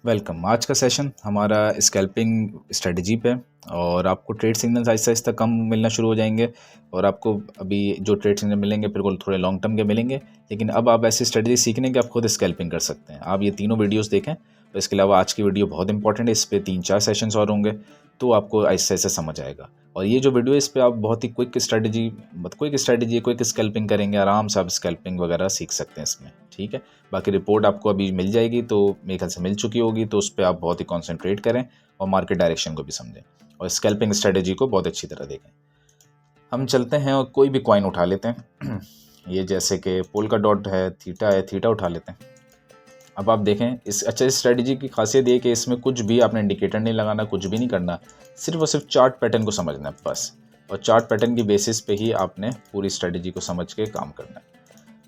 Welcome. आज का session हमारा स्कैल्पिंग स्ट्रेटजी पे और आपको ट्रेड सिग्नल्स आहिस्ता आहिस्ता कम मिलना शुरू हो जाएंगे और आपको अभी जो ट्रेड सिग्नल मिलेंगे बिल्कुल थोड़े लॉन्ग टर्म के मिलेंगे, लेकिन अब आप ऐसी स्ट्रेटजी सीखने कि आप खुद स्कैल्पिंग कर सकते हैं। आप ये तीनों वीडियोस देखें। तो इसके अलावा आज की वीडियो बहुत इंपॉर्टेंट है, इस पर 3-4 सेशंस और होंगे तो आपको आहिस्ता आहिस्ता समझ आएगा। और ये जो वीडियो है इस पर आप बहुत ही क्विक स्कैल्पिंग करेंगे, आराम से आप स्कैल्पिंग वगैरह सीख सकते हैं इसमें। ठीक है, बाकी रिपोर्ट आपको अभी मिल जाएगी, तो मेरे ख्याल से मिल चुकी होगी, तो उस पर आप बहुत ही कॉन्सेंट्रेट करें और मार्केट डायरेक्शन को भी समझें और स्कैल्पिंग स्ट्रेटजी को बहुत अच्छी तरह देखें। हम चलते हैं और कोई भी कॉइन उठा लेते हैं ये जैसे कि पोल्का डॉट है, थीटा उठा लेते हैं। अब आप देखें इस स्ट्रेटजी की खासियत ये कि इसमें कुछ भी आपने इंडिकेटर नहीं लगाना, कुछ भी नहीं करना, सिर्फ और सिर्फ चार्ट पैटर्न को समझना है बस। और चार्ट पैटर्न की बेसिस पे ही आपने पूरी स्ट्रेटजी को समझ के काम करना है।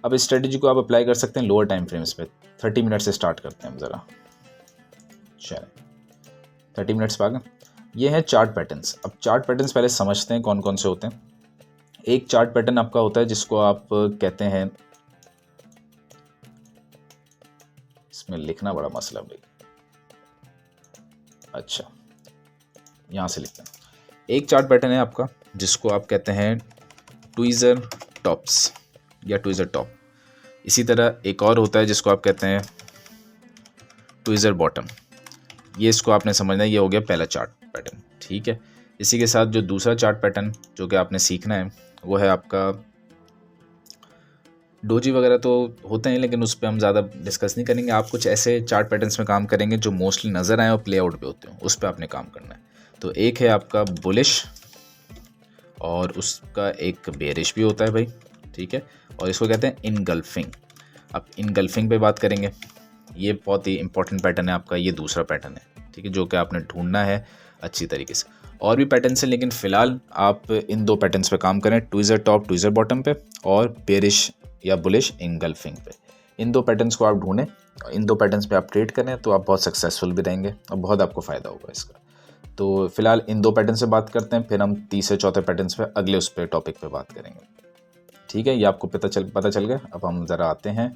अब इस स्ट्रेटजी को आप अप्लाई कर सकते हैं लोअर टाइम फ्रेम्स पे। 30 मिनट से स्टार्ट करते हैं हम ज़रा। चलें 30 मिनट्स पे आ गए। ये हैं चार्ट पैटर्न्स। अब चार्ट पैटर्न्स पहले समझते हैं कौन कौन से होते हैं। एक चार्ट पैटर्न आपका होता है जिसको आप कहते हैं, इसमें लिखना बड़ा मसला भाई, अच्छा यहाँ से लिखते हैं। एक चार्ट पैटर्न है आपका जिसको आप कहते हैं ट्वीज़र टॉप्स या ट्वीज़र टॉप। इसी तरह एक और होता है जिसको आप कहते हैं ट्वीज़र बॉटम। ये इसको आपने समझना है, ये हो गया पहला चार्ट पैटर्न। ठीक है, इसी के साथ जो दूसरा चार्ट पैटर्न जो कि आपने सीखना है वो है आपका डोजी वगैरह तो होते हैं, लेकिन उस पर हम ज़्यादा डिस्कस नहीं करेंगे। आप कुछ ऐसे चार्ट पैटर्न्स में काम करेंगे जो मोस्टली नज़र आए और प्ले आउट पे होते हो, उस पर आपने काम करना है। तो एक है आपका बुलिश और उसका एक बेरिश भी होता है भाई। ठीक है, और इसको कहते हैं इनगल्फिंग। अब इनगल्फिंग पे बात करेंगे। ये बहुत ही इंपॉर्टेंट पैटर्न है आपका, ये दूसरा पैटर्न है। ठीक है, जो कि आपने ढूंढना है अच्छी तरीके से। और भी पैटर्न्स हैं, लेकिन फ़िलहाल आप इन दो पैटर्न्स पे काम करें, ट्वीज़र टॉप ट्वीज़र बॉटम पे और बेरिश या बुलिश इनगल्फिंग पे। इन दो पैटर्न्स को आप ढूंढें, इन दो पैटर्न्स पे आप ट्रेड करें तो आप बहुत सक्सेसफुल भी रहेंगे और बहुत आपको फ़ायदा होगा इसका। तो फिलहाल इन दो पैटर्न से बात करते हैं, फिर हम तीसरे चौथे पैटर्न्स पे अगले उस पर टॉपिक पे बात करेंगे। ठीक है, ये आपको पता चल गया। अब हम ज़रा आते हैं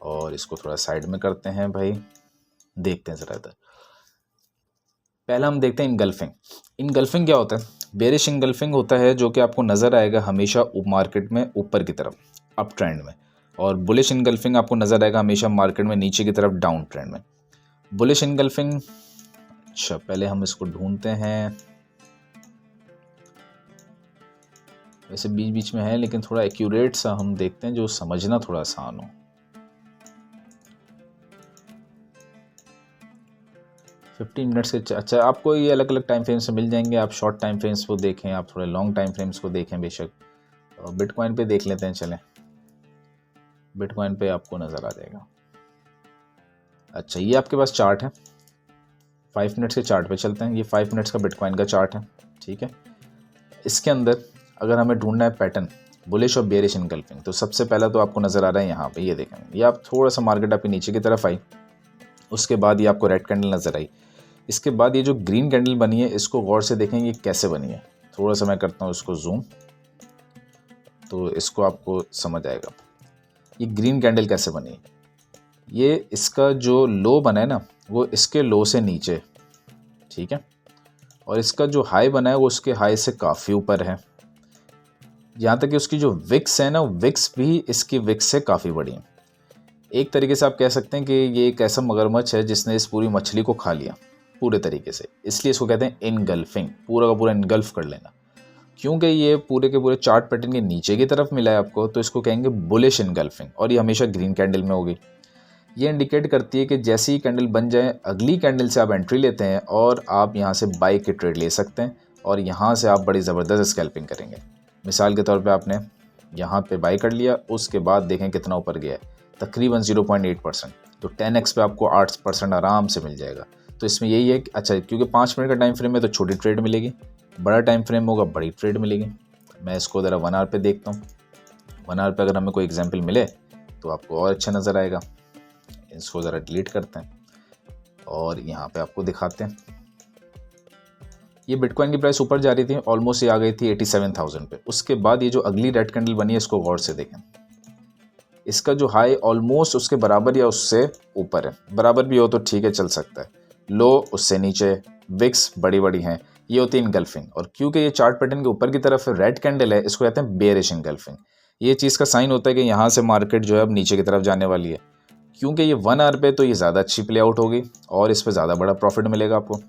और इसको थोड़ा साइड में करते हैं भाई, देखते हैं ज़रा इधर। पहला हम देखते हैं इनगल्फिंग। इनगल्फिंग क्या होता है? बेरिश इनगल्फिंग होता है जो कि आपको नज़र आएगा हमेशा मार्केट में ऊपर की तरफ अप ट्रेंड में, और बुलिश इनगल्फिंग आपको नज़र आएगा हमेशा मार्केट में नीचे की तरफ डाउन ट्रेंड में। बुलिश इनगल्फिंग, अच्छा पहले हम इसको ढूंढते हैं। वैसे बीच बीच में है, लेकिन थोड़ा एक्यूरेट सा हम देखते हैं जो समझना थोड़ा आसान हो। फिफ्टीन मिनट्स के, अच्छा आपको ये अलग अलग टाइम फ्रेम्स में मिल जाएंगे। आप शॉर्ट टाइम फ्रेम्स को देखें, आप थोड़े लॉन्ग टाइम फ्रेम्स को देखें बेशक। बिटकॉइन पे देख लेते हैं, चलें बिटकॉइन पे आपको नज़र आ जाएगा। अच्छा ये आपके पास चार्ट है, 5 मिनट्स के चार्ट पे चलते हैं। ये 5 मिनट्स का बिटकॉइन का चार्ट है। ठीक है, इसके अंदर अगर हमें ढूंढना है पैटर्न बुलिश और बेरिश इनगल्फिंग, तो सबसे पहला तो आपको नज़र आ रहा है यहाँ पे, ये देखें। ये आप थोड़ा सा मार्केट आपकी नीचे की तरफ आई, उसके बाद ये आपको रेड कैंडल नज़र आई। इसके बाद ये जो ग्रीन कैंडल बनी है इसको गौर से देखें, ये कैसे बनी है। थोड़ा सा मैं करता हूँ इसको जूम, तो इसको आपको समझ आएगा ये ग्रीन कैंडल कैसे बनी है। ये इसका जो लो बना है ना वो इसके लो से नीचे, ठीक है, और इसका जो हाई बना है वो उसके हाई से काफ़ी ऊपर है। यहाँ तक कि उसकी जो विक्स है ना, विक्स भी इसकी विक्स से काफ़ी बड़ी है। एक तरीके से आप कह सकते हैं कि ये एक ऐसा मगरमच्छ है जिसने इस पूरी मछली को खा लिया पूरे तरीके से, इसलिए इसको कहते हैं इनगल्फिंग। पूरा का पूरा इनगल्फ कर लेना, क्योंकि ये पूरे के पूरे चार्ट पैटर्न के नीचे की तरफ मिला है आपको, तो इसको कहेंगे बुलिश इनगल्फिंग, और ये हमेशा ग्रीन कैंडल में होगी। ये इंडिकेट करती है कि जैसी ही कैंडल बन जाए अगली कैंडल से आप एंट्री लेते हैं और आप यहाँ से बाई के ट्रेड ले सकते हैं, और यहाँ से आप बड़ी ज़बरदस्त स्कैल्पिंग करेंगे। मिसाल के तौर पे आपने यहाँ पे बाई कर लिया, उसके बाद देखें कितना ऊपर गया है, तकरीबन 0.8%, तो 10x पे आपको 8% आराम से मिल जाएगा। तो इसमें यही है कि अच्छा क्योंकि 5 मिनट का टाइम फ्रेम है तो छोटी ट्रेड मिलेगी, बड़ा टाइम फ्रेम होगा बड़ी ट्रेड मिलेगी। मैं इसको ज़रा 1 आवर पे देखता हूँ। 1 आवर पे अगर हमें कोई एग्जाम्पल मिले तो आपको और अच्छा नज़र आएगा। इसको ज़रा डिलीट करते हैं और यहाँ पे आपको दिखाते हैं। ये बिटकॉइन की प्राइस ऊपर जा रही थी, ऑलमोस्ट ये आ गई थी 87,000 पे। उसके बाद ये जो अगली रेड कैंडल बनी है इसको गौर से देखें। इसका जो हाई ऑलमोस्ट उसके बराबर या उससे ऊपर है, बराबर भी हो तो ठीक है चल सकता है, लो उससे नीचे, विक्स बड़ी बड़ी हैं, ये होती है इनगल्फिंग। और क्योंकि ये चार्ट पैटर्न के ऊपर की तरफ रेड कैंडल है, इसको कहते हैं बेयरिश इनगल्फिंग। ये चीज़ का साइन होता है कि यहाँ से मार्केट जो है अब नीचे की तरफ जाने वाली है। क्योंकि ये 1 आवर पे तो ये ज़्यादा अच्छी प्ले आउट होगी और इस पर ज़्यादा बड़ा प्रॉफिट मिलेगा आपको।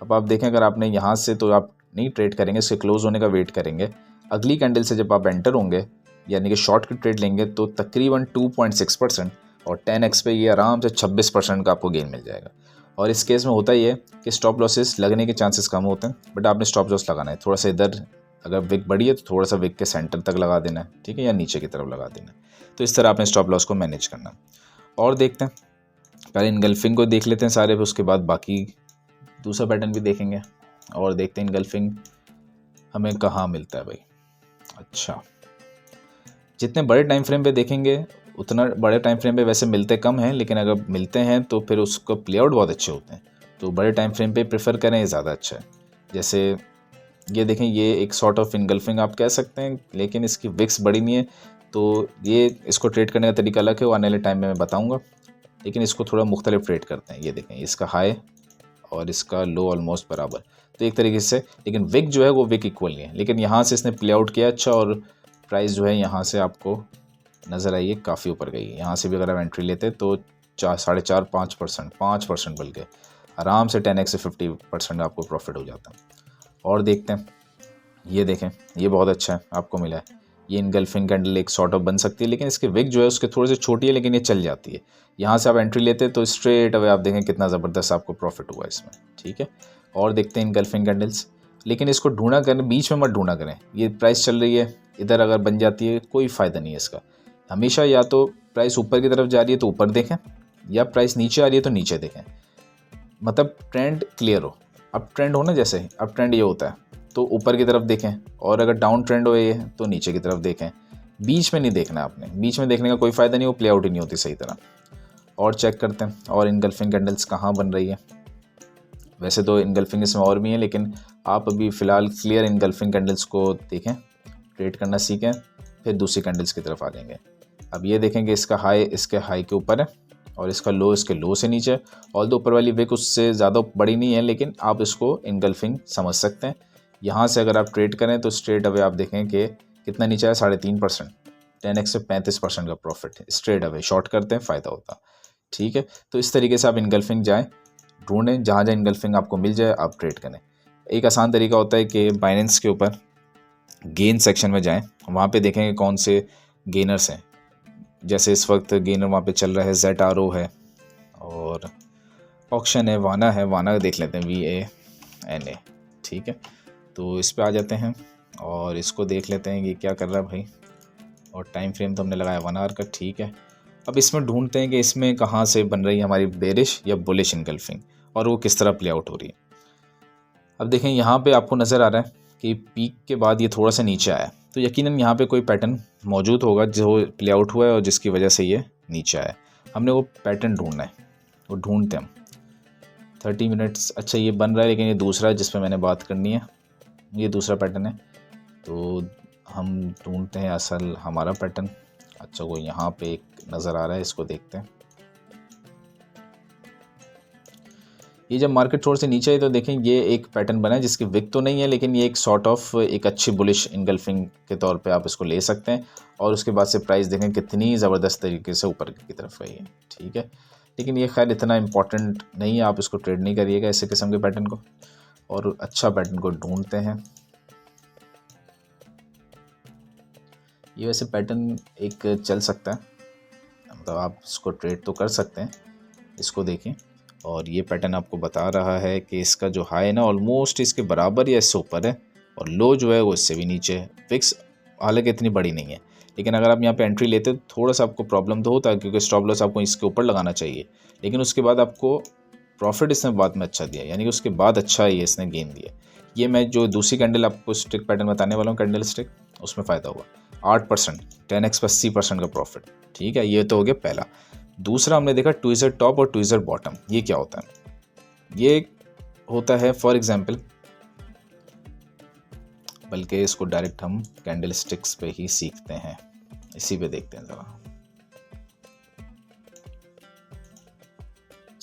अब आप देखें, अगर आपने यहाँ से तो आप नहीं ट्रेड करेंगे, इसके क्लोज होने का वेट करेंगे, अगली कैंडल से जब आप एंटर होंगे यानी कि शॉर्ट की ट्रेड लेंगे तो तकरीबन 2.6% और 10x पे ये आराम से 26% का आपको गेन मिल जाएगा। और इस केस में होता ही है कि स्टॉप लॉसेस लगने के चांसेस कम होते हैं, बट आपने स्टॉप लॉस लगाना है थोड़ा सा इधर, अगर विक बड़ी है तो थोड़ा सा विक के सेंटर तक लगा देना है, ठीक है, या नीचे की तरफ लगा देना है। तो इस तरह आपने स्टॉप लॉस को मैनेज करना। और देखते हैं, पहले इनगल्फिंग को देख लेते हैं सारे, उसके बाद बाकी दूसरा पैटर्न भी देखेंगे और देखते हैं इनगल्फिंग हमें कहाँ मिलता है भाई। अच्छा, जितने बड़े टाइम फ्रेम पे देखेंगे उतना बड़े टाइम फ्रेम पे वैसे मिलते कम हैं, लेकिन अगर मिलते हैं तो फिर उसको प्लेआउट बहुत अच्छे होते हैं, तो बड़े टाइम फ्रेम पे प्रेफर करें, ये ज़्यादा अच्छा है। जैसे ये देखें, ये एक सॉर्ट ऑफ इनगल्फिंग आप कह सकते हैं, लेकिन इसकी विक्स बड़ी नहीं है, तो ये इसको ट्रेड करने का तरीका अलग है, वो आने वाले टाइम में मैं बताऊँगा, लेकिन इसको थोड़ा मुख्तलिफ ट्रेड करते हैं। ये देखें, इसका हाई और इसका लो ऑलमोस्ट बराबर, तो एक तरीके से, लेकिन विक जो है वो विक इक्वल नहीं है, लेकिन यहाँ से इसने प्ले आउट किया अच्छा, और प्राइस जो है यहाँ से आपको नज़र आई है काफ़ी ऊपर गई है। यहाँ से भी अगर आप एंट्री लेते तो 4.5-5% बल्कि आराम से 10x से 50% आपको प्रॉफिट हो जाता। और देखते हैं, ये देखें, ये बहुत अच्छा है आपको मिला है, ये इनगल्फिंग कैंडल एक सॉर्ट ऑफ बन सकती है, लेकिन इसके विक जो है उसके थोड़ी सी छोटी है, लेकिन ये चल जाती है। यहाँ से आप एंट्री लेते तो स्ट्रेट अवे आप देखें कितना ज़बरदस्त आपको प्रॉफिट हुआ इसमें, ठीक है। और देखते हैं इनगल्फिंग कैंडल्स, लेकिन इसको ढूंढा करें, बीच में मत ढूंढा करें। ये प्राइस चल रही है इधर, अगर बन जाती है कोई फ़ायदा नहीं है इसका। हमेशा या तो प्राइस ऊपर की तरफ जा रही है तो ऊपर देखें, या प्राइस नीचे आ रही है तो नीचे देखें, मतलब ट्रेंड क्लियर हो। अप ट्रेंड हो ना, जैसे अप ट्रेंड ये होता है तो ऊपर की तरफ देखें, और अगर डाउन ट्रेंड हो ये तो नीचे की तरफ देखें, बीच में नहीं देखना आपने, बीच में देखने का कोई फ़ायदा नहीं, वो प्ले आउट ही नहीं होती सही तरह। और चेक करते हैं और इनगल्फिंग कैंडल्स कहाँ बन रही है। वैसे तो इनगल्फिंग इसमें और भी हैं, लेकिन आप अभी फ़िलहाल क्लियर इनगल्फिंग कैंडल्स को देखें, ट्रेड करना सीखें, फिर दूसरी कैंडल्स की तरफ आ जाएंगे। अब ये देखेंगे, इसका हाई इसके हाई के ऊपर है और इसका लो इसके लो से नीचे, और दो ऊपर वाली विक उससे ज़्यादा बड़ी नहीं है, लेकिन आप इसको इनगल्फिंग समझ सकते हैं। यहाँ से अगर आप ट्रेड करें तो स्ट्रेट अवे आप देखें कि कितना नीचे है, 3.5%, 10x से 35% का प्रॉफिट है। स्ट्रेट अवे शॉर्ट करते हैं, फ़ायदा होता, ठीक है। तो इस तरीके से आप इनगल्फिंग जाएँ, ढूंढें, जहाँ जहाँ इनगल्फिंग आपको मिल जाए आप ट्रेड करें। एक आसान तरीका होता है कि बाइनेंस के ऊपर गेन सेक्शन में जाएं, वहाँ पे देखेंगे कौन से गेनर्स हैं। जैसे इस वक्त गेनर वहाँ पे चल रहा है ZRO है, और ऑक्शन है, वाना है, वाना देख लेते हैं, VANA, ठीक है। तो इस पे आ जाते हैं और इसको देख लेते हैं कि क्या कर रहा है भाई, और टाइम फ्रेम तो हमने लगाया 1 आवर का, ठीक है। अब इसमें ढूंढते हैं कि इसमें कहाँ से बन रही है हमारी बेरिश या बुलिश इनगल्फिंग, और वो किस तरह प्ले आउट हो रही है। अब देखें, यहाँ पे आपको नज़र आ रहा है कि पीक के बाद ये थोड़ा सा नीचे आया, तो यकीनन यहाँ पे कोई पैटर्न मौजूद होगा जो प्ले आउट हुआ है और जिसकी वजह से ये नीचे आया। हमने वो पैटर्न ढूंढना है, वो ढूंढते हैं हम। 30 मिनट्स, अच्छा ये बन रहा है, लेकिन ये दूसरा है जिस पर मैंने बात करनी है, ये दूसरा पैटर्न है, तो हम ढूंढते हैं असल हमारा पैटर्न। अच्छा, वो यहाँ पे एक नज़र आ रहा है, इसको देखते हैं। ये जब मार्केट थोड़ी से नीचे है तो देखें ये एक पैटर्न बना है जिसकी विक तो नहीं है, लेकिन ये एक सॉर्ट ऑफ एक अच्छी बुलिश इनगल्फिंग के तौर पे आप इसको ले सकते हैं। और उसके बाद से प्राइस देखें कितनी ज़बरदस्त तरीके से ऊपर की तरफ गई है, ठीक है। लेकिन ये खैर इतना इम्पॉर्टेंट नहीं है, आप इसको ट्रेड नहीं करिएगा ऐसे किस्म के पैटर्न को, और अच्छा पैटर्न को ढूंढते हैं। ये वैसे पैटर्न एक चल सकता है, मतलब आप इसको ट्रेड तो कर सकते हैं। इसको देखें, और ये पैटर्न आपको बता रहा है कि इसका जो हाई है ना ऑलमोस्ट इसके बराबर या इससे ऊपर है, और लो जो है वो इससे भी नीचे है। फिक्स हालांकि इतनी बड़ी नहीं है, लेकिन अगर आप यहाँ पे एंट्री लेते तो थोड़ा सा आपको प्रॉब्लम तो होता है, क्योंकि स्टॉप लॉस आपको इसके ऊपर लगाना चाहिए, लेकिन उसके बाद आपको प्रॉफिट इसने बाद में अच्छा दिया, यानी कि उसके बाद अच्छा ये इसने गेन दिया। ये मैं जो दूसरी कैंडल आपको स्टिक पैटर्न बताने वाला हूँ, कैंडल स्टिक, उसमें फ़ायदा हुआ 8%, 10x पर 80% का प्रॉफिट, ठीक है। ये तो हो गया पहला। दूसरा हमने देखा ट्विज़र टॉप और ट्विज़र बॉटम। ये क्या होता है? ये होता है फॉर एग्जांपल, बल्कि इसको डायरेक्ट हम कैंडल स्टिक्स पे ही सीखते हैं, इसी पे देखते हैं ज़रा।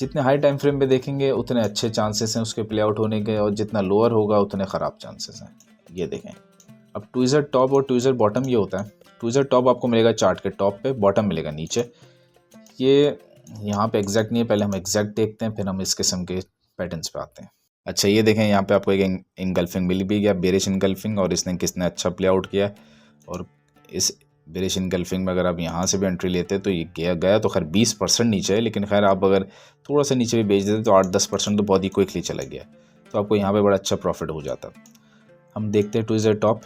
जितने हाई टाइम फ्रेम पे देखेंगे उतने अच्छे चांसेस हैं उसके प्ले आउट होने के, और जितना लोअर होगा उतने ख़राब चांसेस हैं। ये देखें, अब ट्विज़र टॉप और ट्विज़र बॉटम ये होता है। ट्विज़र टॉप आपको मिलेगा चार्ट के टॉप पे, बॉटम मिलेगा नीचे। ये यहाँ पे एग्जैक्ट नहीं है, पहले हम एग्जैक्ट देखते हैं, फिर हम इस किस्म के पैटर्न्स पे आते हैं। अच्छा ये देखें, यहाँ पे आपको एक इनगल्फिंग मिल भी गया, बेरिश इनगल्फिंग, और इसने किसने अच्छा प्ले आउट किया। और इस बेरिश इनगल्फिंग में अगर आप यहाँ से भी एंट्री लेते तो ये गया तो खैर 20% नीचे है, लेकिन खैर आप अगर थोड़ा सा नीचे भी बेच देते तो 8-10% तो बहुत ही क्विकली चला गया, तो आपको यहाँ पे बड़ा अच्छा प्रॉफिट हो जाता। हम देखते हैं ट्विज़र टॉप।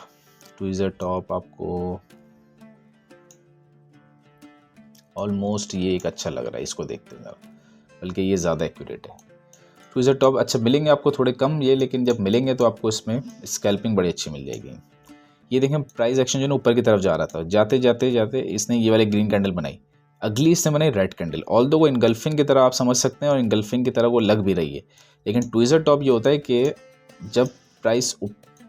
ट्विज़र टॉप आपको ऑलमोस्ट ये एक अच्छा लग रहा है, इसको देखते हैं, बल्कि ये ज़्यादा एक्यूरेट है। ट्विज़र टॉप अच्छा मिलेंगे आपको थोड़े कम ये, लेकिन जब मिलेंगे तो आपको इसमें स्कैल्पिंग बड़ी अच्छी मिल जाएगी। ये देखें, प्राइस एक्शन जो है ऊपर की तरफ जा रहा था, जाते जाते जाते इसने ये वाली ग्रीन कैंडल बनाई, अगली इसने बनाई रेड कैंडल। ऑल दो वो इनगल्फिंग की तरह आप समझ सकते हैं, और इनगल्फिंग की तरह वो लग भी रही है, लेकिन ट्विज़र टॉप ये होता है कि जब प्राइस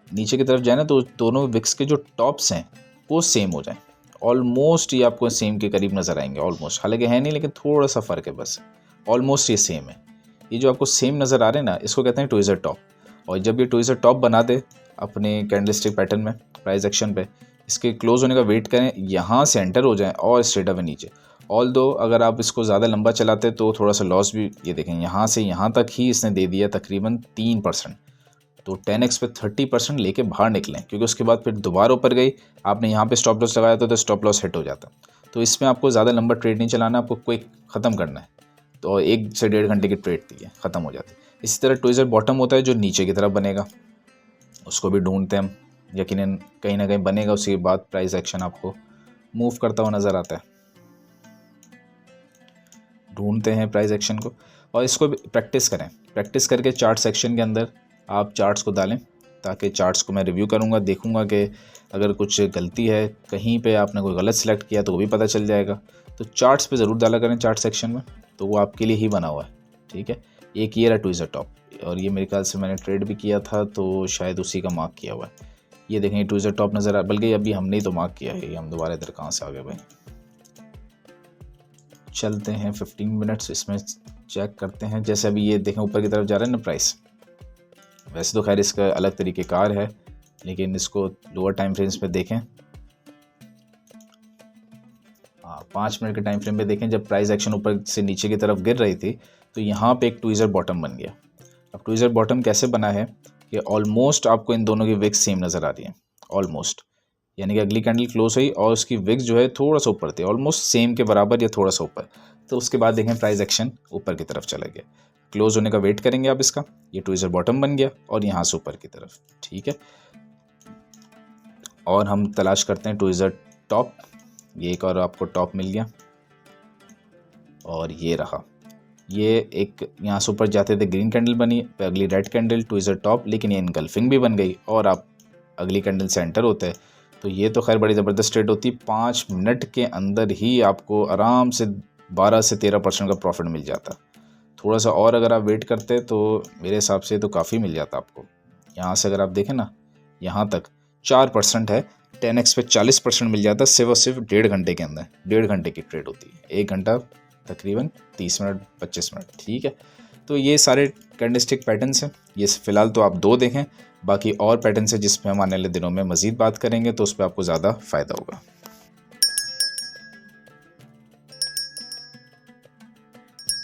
नीचे की तरफ जाए ना तो दोनों विक्स के जो टॉप्स हैं वो सेम हो जाए। ऑलमोस्ट ये आपको सेम के करीब नज़र आएंगे, ऑलमोस्ट, हालांकि है नहीं लेकिन थोड़ा सा फ़र्क है बस, ऑलमोस्ट ये सेम है। ये जो आपको सेम नज़र आ रहे हैं ना, इसको कहते हैं ट्विज़र टॉप। और जब ये ट्विज़र टॉप बना दे अपने कैंडलस्टिक पैटर्न में प्राइस एक्शन पे, इसके क्लोज होने का वेट करें, यहाँ से एंटर हो जाएं और स्ट्रेट अवे नीचे। ऑल दो अगर आप इसको ज़्यादा लंबा चलाते तो थोड़ा सा लॉस भी, ये देखें यहाँ से यहाँ तक ही इसने दे दिया तकरीबन 3%, तो 10x पे 30% लेके बाहर निकलें, क्योंकि उसके बाद फिर दोबारा ऊपर गई, आपने यहाँ पे स्टॉप लॉस लगाया था तो स्टॉप लॉस हिट हो जाता। तो इसमें आपको ज़्यादा लंबा ट्रेड नहीं चलाना, आपको क्विक ख़त्म करना है, तो 1 से 1.5 घंटे की ट्रेड थी ख़त्म हो जाती है। इसी तरह ट्विज़र बॉटम होता है जो नीचे की तरफ बनेगा, उसको भी ढूंढते हैं हम, यकीनन कहीं ना कहीं बनेगा, उसके बाद प्राइस एक्शन आपको मूव करता हुआ नज़र आता है। ढूंढते हैं प्राइस एक्शन को, और इसको भी प्रैक्टिस करें, प्रैक्टिस करके चार्ट सेक्शन के अंदर आप चार्ट्स को डालें, ताकि चार्ट्स को मैं रिव्यू करूंगा, देखूंगा कि अगर कुछ गलती है, कहीं पे आपने कोई गलत सेलेक्ट किया तो वो भी पता चल जाएगा। तो चार्ट्स पे ज़रूर डाला करें चार्ट सेक्शन में, तो वो आपके लिए ही बना हुआ है, ठीक है। एक ये रहा ट्विज़र टॉप, और ये मेरे ख्याल से मैंने ट्रेड भी किया था तो शायद उसी का मार्क किया हुआ है। ये देखें ट्विज़र टॉप नज़र आ, बल्कि अभी हमने ही तो मार्क किया है, हम दोबारा इधर कहाँ से आ गए भाई। चलते हैं 15 मिनट्स, इसमें चेक करते हैं। जैसे अभी ये देखें ऊपर की तरफ जा रहा है ना प्राइस, वैसे तो खैर इसका अलग तरीक़ेकार है, लेकिन इसको लोअर टाइम फ्रेम्स पे देखें। 5 मिनट के टाइम फ्रेम पे देखें, जब प्राइस एक्शन ऊपर से नीचे की तरफ गिर रही थी तो यहाँ पे एक ट्विज़र बॉटम बन गया। अब ट्विज़र बॉटम कैसे बना है कि ऑलमोस्ट आपको इन दोनों की विक्स सेम नज़र आ रही है, ऑलमोस्ट, यानी कि अगली कैंडल क्लोज हुई और उसकी विक्स जो है थोड़ा सा ऊपर थी, ऑलमोस्ट सेम के बराबर या थोड़ा सा ऊपर, तो उसके बाद देखें प्राइस एक्शन ऊपर की तरफ चला गया। क्लोज होने का वेट करेंगे आप इसका, ये ट्विज़र बॉटम बन गया और यहाँ से ऊपर की तरफ, ठीक है। और हम तलाश करते हैं ट्विज़र टॉप, ये एक और आपको टॉप मिल गया, और ये रहा, ये एक यहाँ से ऊपर जाते थे ग्रीन कैंडल बनी, अगली रेड कैंडल ट्विज़र टॉप, लेकिन ये इनगल्फिंग भी बन गई और आप अगली कैंडल से एंटर होते हैं, तो ये तो खैर बड़ी ज़बरदस्त ट्रेड होती। 5 मिनट के अंदर ही आपको आराम से 12 से 13% का प्रॉफिट मिल जाता। थोड़ा सा और अगर आप वेट करते तो मेरे हिसाब से तो काफ़ी मिल जाता आपको। यहाँ से अगर आप देखें ना, यहाँ तक 4% है, 10x पे 40% मिल जाता सिर्फ और सिर्फ 1.5 घंटे के अंदर। 1.5 घंटे की ट्रेड होती है, 1 घंटा तकरीबन 30 मिनट 25 मिनट, ठीक है। तो ये सारे कैंडलस्टिक पैटर्न्स हैं, ये फ़िलहाल तो आप 2 देखें, बाकी और पैटर्न्स है जिस पे हम आने वाले दिनों में मज़ीद बात करेंगे, तो उस पर आपको ज़्यादा फ़ायदा होगा।